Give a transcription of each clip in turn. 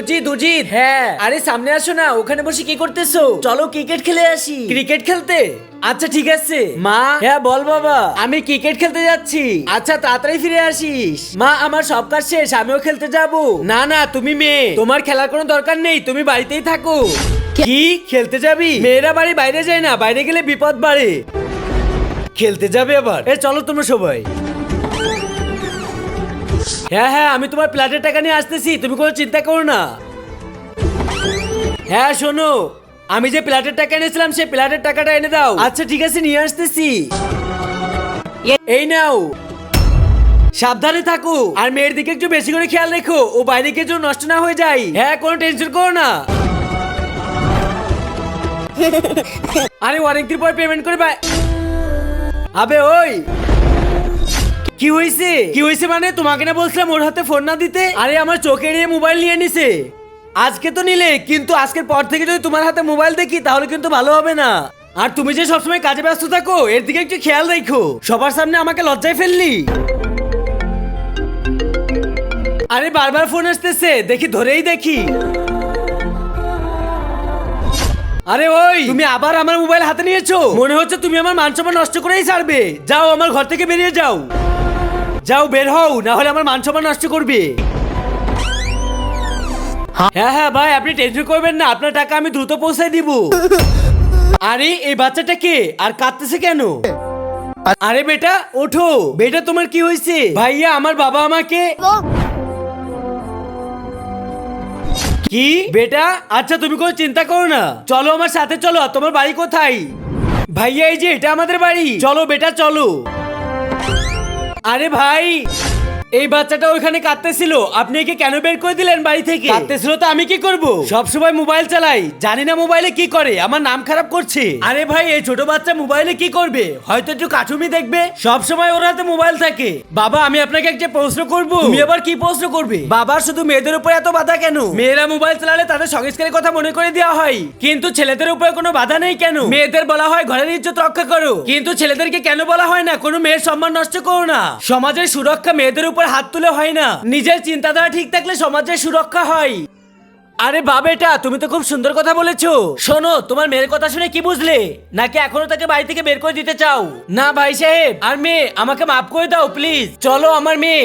উজিত উজিত। হ্যাঁ, আরে সামনে আসো না, ওখানে বসে কি করতেছো? চলো ক্রিকেট খেলে আসি। ক্রিকেট খেলতে? আচ্ছা ঠিক আছে। মা। হ্যাঁ বল বাবা। আমি ক্রিকেট খেলতে যাচ্ছি। আচ্ছা তাড়াতাড়ি ফিরে আসিস। মা আমার সব কাজ শেষ, আমিও খেলতে যাব। না না, তুমি মেয়ে, তোমার খেলার কোনো দরকার নেই, তুমি বাড়িতেই থাকো। কি খেলতে যাবি? মেয়েরা বাড়ি বাইরে যায় না, বাইরে গেলে বিপদ বাড়ে। খেলতে যাবে আবার? চলো তোমরা সবাই। হ্যাঁ হ্যাঁ, আমি তোমার প্ল্যাটের টাকা নিয়ে আসতেছি, তুমি কোনো চিন্তা করো না। হ্যাঁ শোনো, আমি যে প্ল্যাটের টাকা এনেছিলাম সেই প্ল্যাটের টাকাটা এনে দাও। আচ্ছা ঠিক আছে, নিয়ে আসতেছি। এই নাও, সাবধানে থাকো, আর মেয়ের দিকে একটু বেশি করে খেয়াল রেখো, ও বাইরে গিয়ে যেন নষ্ট না হয়ে যায়। হ্যাঁ কোনো টেনশন করো না। আরে অনেকদিন পর পেমেন্ট করে আবে ওই কি হয়েছে? কি হয়েছে মানে? তোমাকে না বলছিলাম ওর হাতে ফোন না দিতে? আরে আমার চোখে নিয়ে মোবাইল নিয়ে নিছে। আজকে তো নিলে, কিন্তু আজকের পর থেকে যদি তোমার হাতে মোবাইল দেখি তাহলে কিন্তু ভালো হবে না। আর তুমি যে সবসময় কাজে ব্যস্ত থাকো, এর দিকে একটু খেয়াল রাখো। সবার সামনে আমাকে লজ্জায় ফেললি। আরে বারবার ফোন আসতেছে, দেখি ধরেই দেখি। আরে ওই, তুমি আবার আমার মোবাইল হাতে নিয়েছো? মনে হচ্ছে তুমি আমার মান সম্মান নষ্ট করেই ছাড়বে। যাও আমার ঘর থেকে বেরিয়ে যাও। যাও বের হও, না হলে আমার মান সম্মান নষ্ট করবে। হ্যাঁ হ্যাঁ ভাই, আপনি টেনশন করবেন না, আপনার টাকা আমি দ্রুত পৌঁছায় দিব। আরে এই বাচ্চাটা কে আর কাঁদতেছে কেন? আরে বেটা ওঠো। বেটা তোমার কি হয়েছে? ভাইয়া আমার বাবা আমাকে কি? বেটা আচ্ছা তুমি কোনো চিন্তা করো না, চলো আমার সাথে চলো। তোমার বাড়ি কোথায়? ভাইয়া এই যে এটা আমাদের বাড়ি, চলো বেটা চলো। আরে ভাই, এই বাচ্চাটা ওইখানে কাঁদতেছিল, আপনি একে কেন বের করে দিলেন বাড়ি থেকে? কাঁদতেছিল তো আমি কি করব? সব সময় মোবাইল চালাই, জানি না মোবাইলে কি করে, আমার নাম খারাপ করছে। আরে ভাই এই ছোট বাচ্চা মোবাইলে কি করবে? হয়তো একটু কার্টুনই দেখবে, সব সময় ওর হাতে মোবাইল থাকে। বাবা আমি আপনাকে একটা প্রশ্ন করব। তুমি আবার কি প্রশ্ন করবে? বাবা শুধু মেয়েদের উপর এত বাধা কেন? মেয়েরা মোবাইল চালালে তাদের সংস্কারের কথা মনে করে দেওয়া হয়, কিন্তু ছেলেদের উপর কোনো বাধা নেই কেন? মেয়েদের বলা হয় ঘরের ইজ্জত রক্ষা করো, কিন্তু ছেলেদেরকে কেন বলা হয় না কোনো মেয়ের সম্মান নষ্ট করো না? সমাজের সুরক্ষা মেয়েদের উপর হাত তুলে হয় না, নিজের চিন্তাধারা ঠিক থাকলে সমাজের সুরক্ষা হয়। আরে বাবেটা তুমি তো খুব সুন্দর কথা বলেছো। শোনো, তোমার মেয়ের কথা শুনে কি বুঝলে? নাকি এখনো তাকে বাড়ি থেকে বের করে দিতে চাও? না ভাই সাহেব, আর মেয়ে আমাকে মাফ করে দাও প্লিজ, চলো আমার মেয়ে।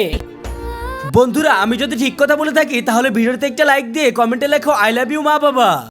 বন্ধুরা আমি যদি ঠিক কথা বলে থাকি তাহলে ভিডিওতে একটা লাইক দিয়ে কমেন্টে লেখো আই লাভ ইউ মা বাবা।